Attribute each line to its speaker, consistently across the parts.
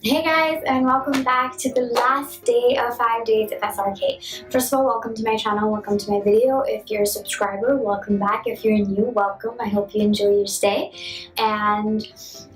Speaker 1: Hey guys, and welcome back to the last day of 5 days of SRK. First of all, welcome to my channel, welcome to my video. If you're a subscriber, welcome back. If you're new, welcome. I hope you enjoy your stay. And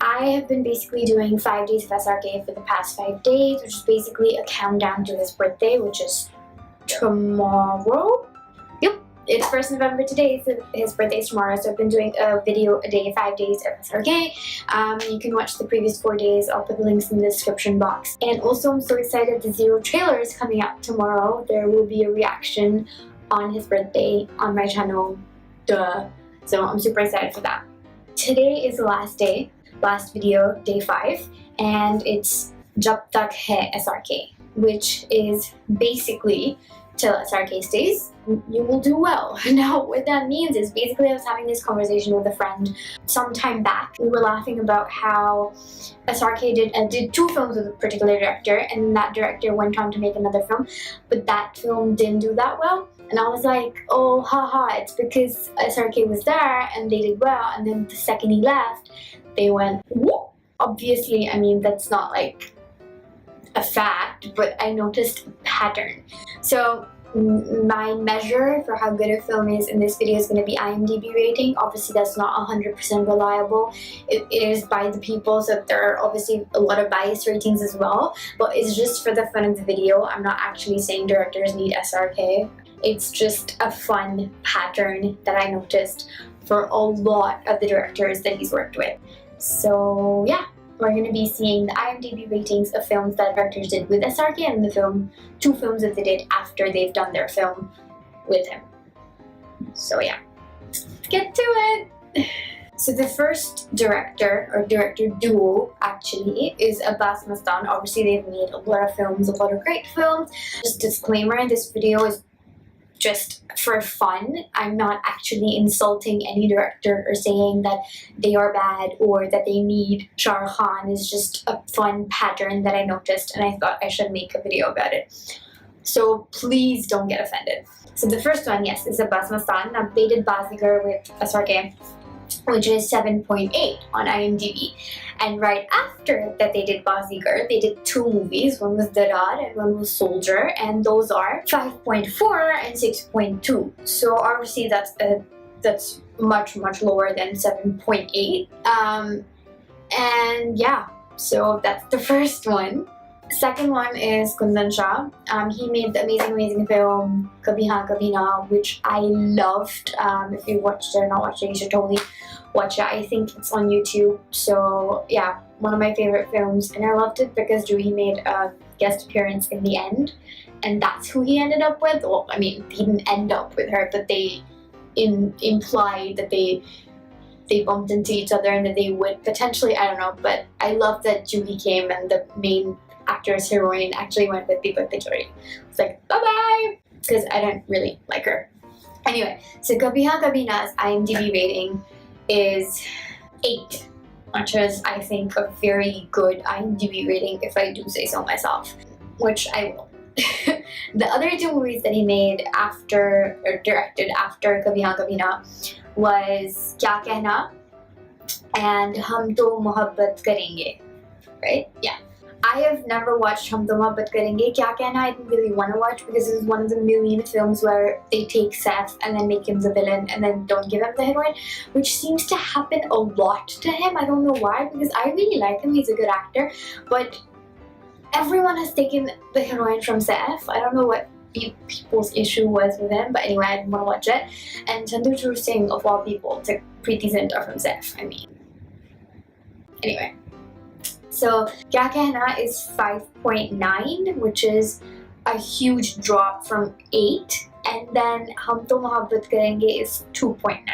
Speaker 1: I have been basically doing 5 days of SRK for the past 5 days, which is basically a countdown to his birthday, which is tomorrow. It's 1st November today, so his birthday is tomorrow, so I've been doing a video a day, 5 days of SRK. You can watch the previous 4 days, I'll put the links in the description box. And also I'm so excited, the Zero trailer is coming out tomorrow. There will be a reaction on his birthday on my channel, duh. So I'm super excited for that. Today is the last day, last video, day 5, and it's Tak Hai Srk, which is basically till SRK stays, you will do well. Now, what that means is basically I was having this conversation with a friend some time back. We were laughing about how SRK did 2 films with a particular director, and that director went on to make another film, but that film didn't do that well. And I was like, oh, haha, it's because SRK was there and they did well, and then the second he left, they went, whoop. Obviously, I mean, that's not like a fact, but I noticed a pattern. So my measure for how good a film is in this video is going to be IMDB rating. Obviously that's not 100% reliable. It is by the people, so there are obviously a lot of biased ratings as well, but it's just for the fun of the video. I'm not actually saying directors need SRK. It's just a fun pattern that I noticed for a lot of the directors that he's worked with. So yeah, we're going to be seeing the IMDb ratings of films that directors did with SRK and the 2 films that they did after they've done their film with him. So yeah, let's get to it. So the first director, or director duo actually, is Abbas Mustan. Obviously they've made a lot of films, a lot of great films. Just disclaimer, this video is just for fun. I'm not actually insulting any director or saying that they are bad or that they need Farah Khan. It's just a fun pattern that I noticed and I thought I should make a video about it. So please don't get offended. So the first one, yes, is Abbas Mustan. Now they did Bazigar with SRK, which is 7.8 on IMDb. And right after that they did Bazigar, they did 2 movies. One was Darar and one was Soldier, and those are 5.4 and 6.2. So obviously that's much lower than 7.8. And yeah, so that's the first one. Second one is Kundan Shah. He made the amazing film Kabhi Haan Kabhi Na, which I loved. If you watched it or not watched it, you should totally watch it. I think it's on YouTube. So yeah, one of my favorite films, and I loved it because Juhi made a guest appearance in the end, and that's who he ended up with. Well, I mean, he didn't end up with her, but they implied that they bumped into each other and that they would potentially, I don't know. But I love that Juhi came and the main actress, heroine, actually went with Deepak Tiwari. It's like, bye-bye! Because I don't really like her. Anyway, so Kabhi Haan Kabhi Na's IMDb rating is 8, which is, I think, a very good IMDb rating, if I do say so myself, which I will. The other 2 movies that he made after, or directed after Kabhi Haan Kabhi Na was Kya Kehna and Hum To Mohabbat Karenge, right? Yeah. I have never watched Hum To Mohabbat Karenge. Kya Kehna I didn't really want to watch because it was one of the million films where they take Saif and then make him the villain and then don't give him the heroine, which seems to happen a lot to him. I don't know why, because I really like him, he's a good actor, but everyone has taken the heroine from Saif. I don't know what people's issue was with him, but anyway, I didn't want to watch it. And Chandu Chur Singh, of all people, took Preeti Zinta from Saif. I mean, anyway. So Kya Kehna is 5.9, which is a huge drop from 8, and then Hum To Mohabbat Karenge is 2.9.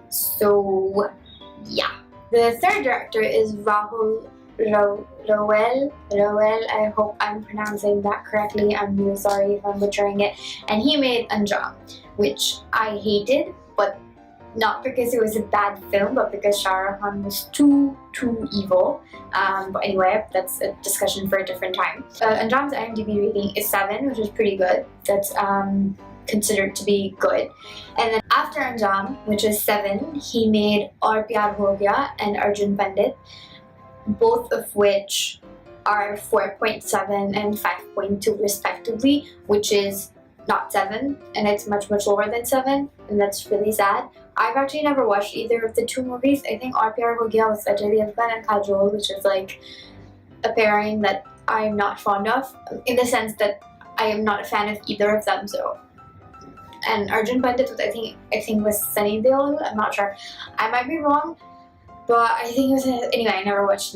Speaker 1: So yeah. The third director is Rahul Rawail. I hope I'm pronouncing that correctly. I'm really sorry if I'm butchering it. And he made Anjam, which I hated, but not because it was a bad film, but because Shah Rukh Khan was too evil. But anyway, that's a discussion for a different time. Anjam's IMDb rating is 7, which is pretty good. That's considered to be good. And then after Anjam, which is 7, he made Aur Pyar Ho Gaya and Arjun Pandit, both of which are 4.7 and 5.2 respectively, which is not 7, and it's much lower than 7, and that's really sad. I've actually never watched either of the two movies. I think Aur Pyar Ho Gaya with Ajay Devgan and Kajol, which is like a pairing that I'm not fond of, in the sense that I am not a fan of either of them. So, and Arjun Pandit with I think was Sunny Deol. I'm not sure. I might be wrong, but I think it was anyway. I never watched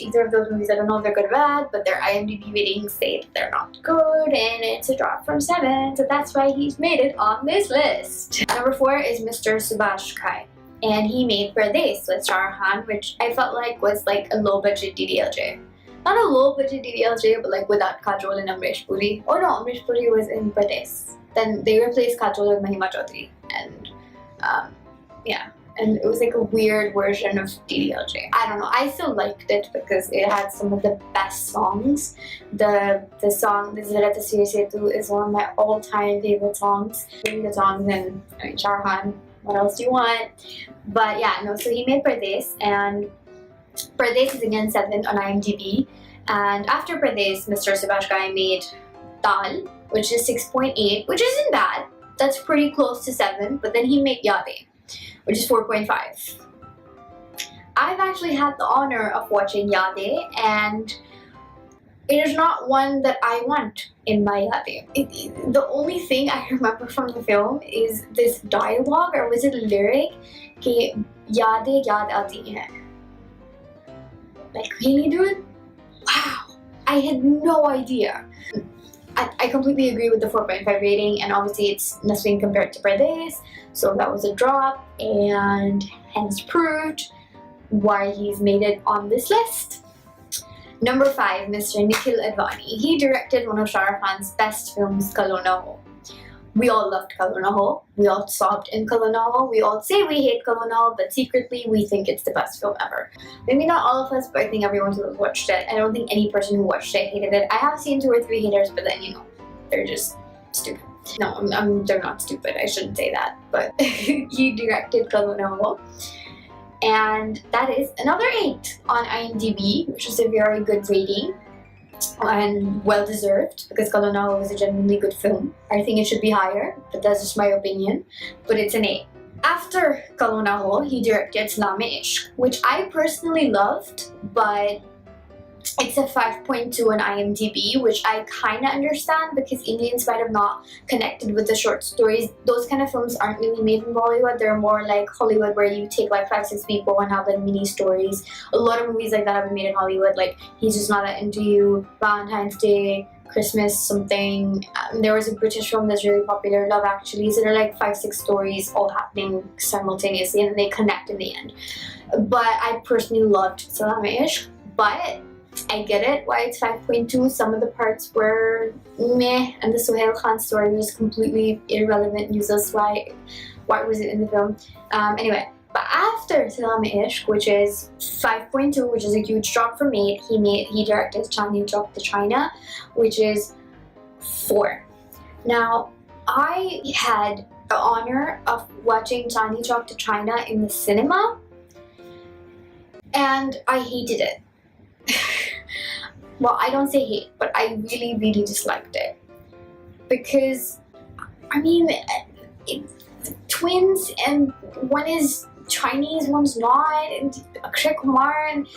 Speaker 1: either of those movies. I don't know if they're good or bad, but their IMDb ratings say that they're not good, and it's a drop from 7. So that's why he's made it on this list. Number 4 is Mr. Subhash Ghai, and he made Pardes with Farah Khan, which I felt like was like a low budget DDLJ. Not a low budget DDLJ, but like without Kajol and Amrish Puri. Oh no, Amrish Puri was in Pardes. Then they replaced Kajol with Mahima Chaudhary, and yeah, and it was like a weird version of DDLJ. I don't know. I still liked it because it had some of the best songs. The song "Zara Tasveer Setu" is one of my all-time favorite songs. Really good songs, and I mean, Shah Rukh Khan. What else do you want? But yeah, no. So he made Pardes, and Pardes is again 7 on IMDb. And after Pardes, Mr. Subhash Ghai made Tal, which is 6.8, which isn't bad. That's pretty close to 7. But then he made Yade, which is 4.5. I've actually had the honor of watching Yade, and it is not one that I want in my Yade. The only thing I remember from the film is this dialogue, or was it a lyric? Ki Yade yaad aati hai. Like, really, dude? Wow! I had no idea. I completely agree with the 4.5 rating, and obviously it's nothing compared to Pardes, so that was a drop, and hence proved why he's made it on this list. Number 5, Mr. Nikkhil Advani. He directed one of Shah Rukh Khan's best films, Kalo Na Ho. We all loved Kalo Na Ho. We all sobbed in Kalo Na Ho. We all say we hate Kalo Na Ho, but secretly we think it's the best film ever. Maybe not all of us, but I think everyone who watched it. I don't think any person who watched it hated it. I have seen 2 or 3 haters, but then, you know, they're just stupid. No, they're not stupid. I shouldn't say that. But he directed Kalo Na Ho. And that is another 8 on IMDb, which is a very good rating. And well deserved, because Kalo Na Ho was a genuinely good film. I think it should be higher, but that's just my opinion. But it's an 8. After Kalo Na Ho, he directed Srk Birthday, which I personally loved, but it's a 5.2 on IMDb, which I kind of understand because Indians might have not connected with the short stories. Those kind of films aren't really made in Bollywood. They're more like Hollywood, where you take like 5-6 people and have like mini stories. A lot of movies like that have been made in Hollywood, like He's Just Not That Into You, Valentine's Day, Christmas something. There was a British film that's really popular, Love Actually. So they're like 5-6 stories all happening simultaneously, and they connect in the end. But I personally loved Srk Birthday, but I get it why it's 5.2. Some of the parts were meh, and the Sohail Khan story was completely irrelevant, useless. Why was it in the film? Anyway, but after Srk Birthday, which is 5.2, which is a huge drop from 8, he directed Chandni Chowk to China, which is 4. Now, I had the honor of watching Chandni Chowk to China in the cinema, and I hated it. Well, I don't say hate, but I really disliked it. Because, I mean, twins, and one is Chinese, one's not, and Akshay Kumar, and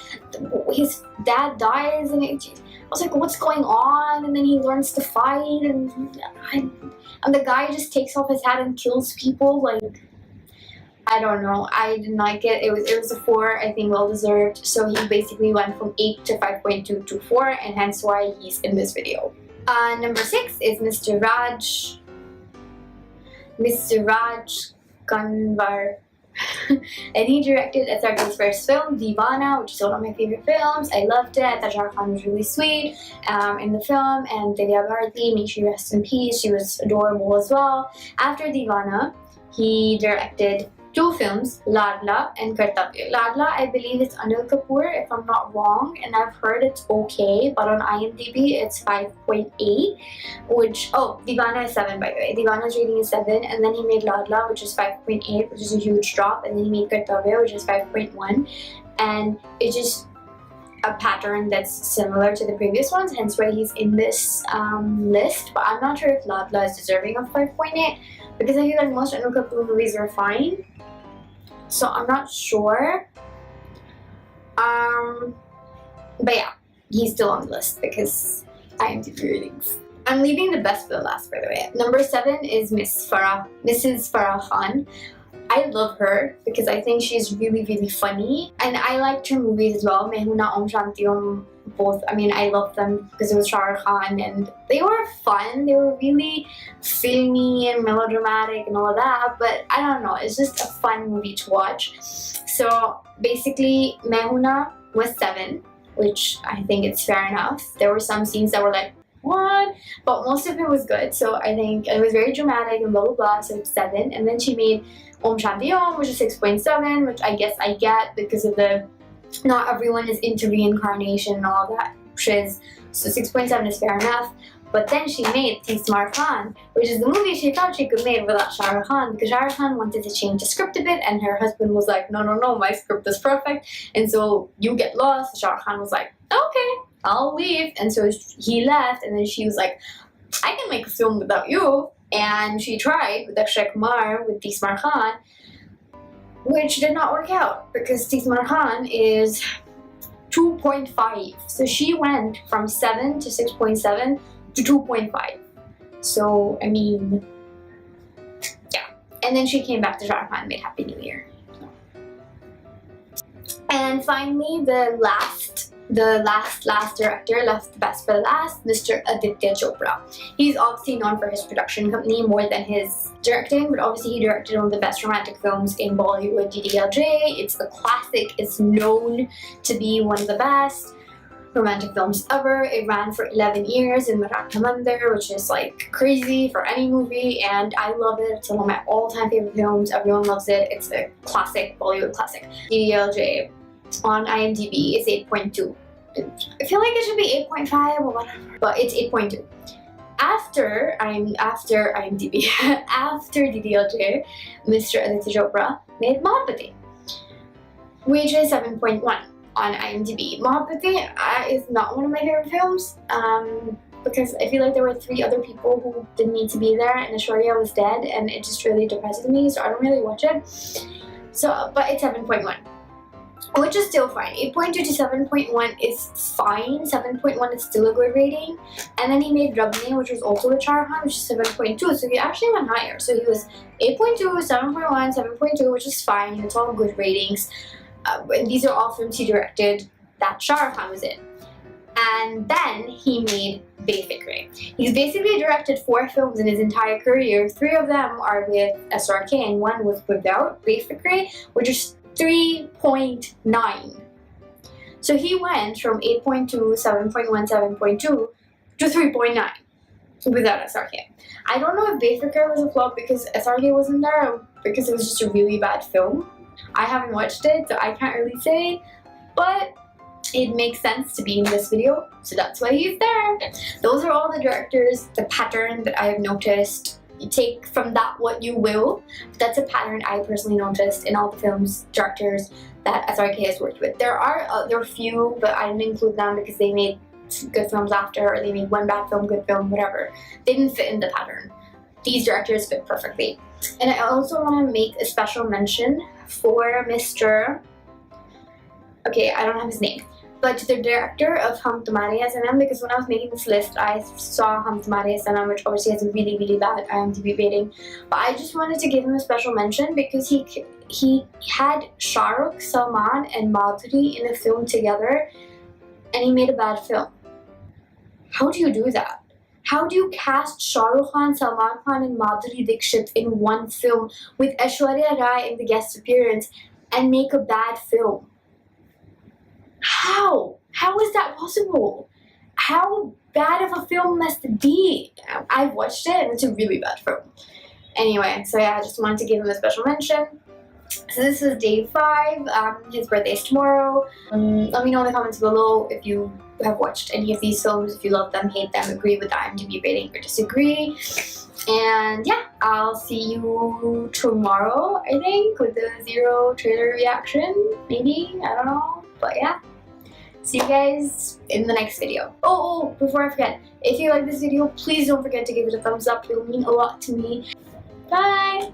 Speaker 1: his dad dies, and I was like, what's going on? And then he learns to fight, and the guy just takes off his hat and kills people, like, I don't know. I didn't like it. It was a 4, I think, well deserved. So he basically went from 8 to 5.2 to 4, and hence why he's in this video. Number 6 is Mr. Raj Kanwar. And he directed SRK'S first film, Deewana, which is one of my favorite films. I loved it. I thought Farah Khan was really sweet in the film, and Divya Bharati, may she rest in peace. She was adorable as well. After Deewana, he directed 2 films, Ladla and Kartavya. Ladla, I believe it's Anil Kapoor, if I'm not wrong, and I've heard it's okay, but on IMDb it's 5.8, which, oh, Deewana is 7, by the way. Deewana's rating is 7, and then he made Ladla, which is 5.8, which is a huge drop, and then he made Kartavya, which is 5.1, and it just, a pattern that's similar to the previous ones, hence why he's in this list. But I'm not sure if Ladla is deserving of 5.8 because I feel like most Anu Kapoor movies are fine. So I'm not sure. But yeah, he's still on the list because IMDb ratings. I'm leaving the best for the last, by the way. Number 7 is Mrs. Farah Khan. I love her because I think she's really, really funny. And I liked her movies as well. Main Hoon Na Om Shanti Om, both. I mean, I love them because it was Farah Khan and they were fun. They were really filmy and melodramatic and all that. But I don't know, it's just a fun movie to watch. So basically, Main Hoon Na was 7, which I think it's fair enough. There were some scenes that were like, what? But most of it was good. So I think it was very dramatic and blah blah blah. So it's 7. And then she made Om Shanti Om, which is 6.7, which I guess I get because of the not everyone is into reincarnation and all that shiz. So 6.7 is fair enough. But then she made Srk Khan, which is the movie she thought she could make without Shah Rukh Khan because Shah Rukh Khan wanted to change the script a bit and her husband was like, no, my script is perfect. And so you get lost. Shah Rukh Khan was like, okay, I'll leave. And so he left and then she was like, I can make a film without you. And she tried with Akshay Kumar with Srk Khan, which did not work out because Srk Khan is 2.5. So she went from 7 to 6.7 to 2.5. So, I mean, yeah. And then she came back to Shah Rukh Khan and made Happy New Year. And finally, the last director left the best for the last, Mr. Aditya Chopra. He's obviously known for his production company more than his directing, but obviously he directed one of the best romantic films in Bollywood, DDLJ. It's a classic. It's known to be one of the best romantic films ever. It ran for 11 years in Maratha Mandir, which is like crazy for any movie, and I love it. It's one of my all-time favorite films. Everyone loves it. It's a classic, Bollywood classic. DDLJ on IMDb is 8.2. I feel like it should be 8.5 or whatever, but it's 8.2. After IMDb, after DDLJ, Mr. Aditya Chopra made Mohabbatein, which is 7.1 on IMDb. Mohabbatein is not one of my favorite films because I feel like there were 3 other people who didn't need to be there and Aishwarya was dead and it just really depressed me, so I don't really watch it. So, but it's 7.1. Which is still fine. 8.2 to 7.1 is fine. 7.1 is still a good rating. And then he made Rabne, which was also with Shah Rukh Khan, which is 7.2. So he actually went higher. So he was 8.2, 7.1, 7.2, which is fine. It's all good ratings. And these are all films he directed that Shah Rukh Khan was in. And then he made Befikre. He's basically directed 4 films in his entire career. 3 of them are with SRK and 1 was without Befikre, which is 3.9. So he went from 8.2, 7.1, 7.2 to 3.9 without SRK. I don't know if Befikre was a flop because SRK wasn't there or because it was just a really bad film. I haven't watched it, so I can't really say, but it makes sense to be in this video, so that's why he's there. Those are all the directors, the pattern that I have noticed. You take from that what you will. That's a pattern I personally noticed in all the films, directors that SRK has worked with. There are few, but I didn't include them because they made good films after, or they made one bad film, good film, whatever. They didn't fit in the pattern. These directors fit perfectly. And I also want to make a special mention for Mr. Okay, I don't have his name. But the director of Hum Tumhare Hai Sanam, because when I was making this list, I saw Hum Tumhare Hai Sanam, which obviously has a really, really bad IMDb rating. But I just wanted to give him a special mention because he had Shah Rukh, Salman, and Madhuri in a film together, and he made a bad film. How do you do that? How do you cast Shah Rukh Khan, Salman Khan, and Madhuri Dixit in one film with Aishwarya Rai in the guest appearance and make a bad film? How? How is that possible? How bad of a film must it be? I've watched it and it's a really bad film. Anyway, so yeah, I just wanted to give him a special mention. So this is day 5. His birthday is tomorrow. Let me know in the comments below if you have watched any of these films, if you love them, hate them, agree with the IMDb rating, or disagree. And yeah, I'll see you tomorrow, I think, with the 0 trailer reaction. Maybe, I don't know. But yeah. See you guys in the next video. Oh, before I forget, if you like this video, please don't forget to give it a thumbs up. It'll mean a lot to me. Bye!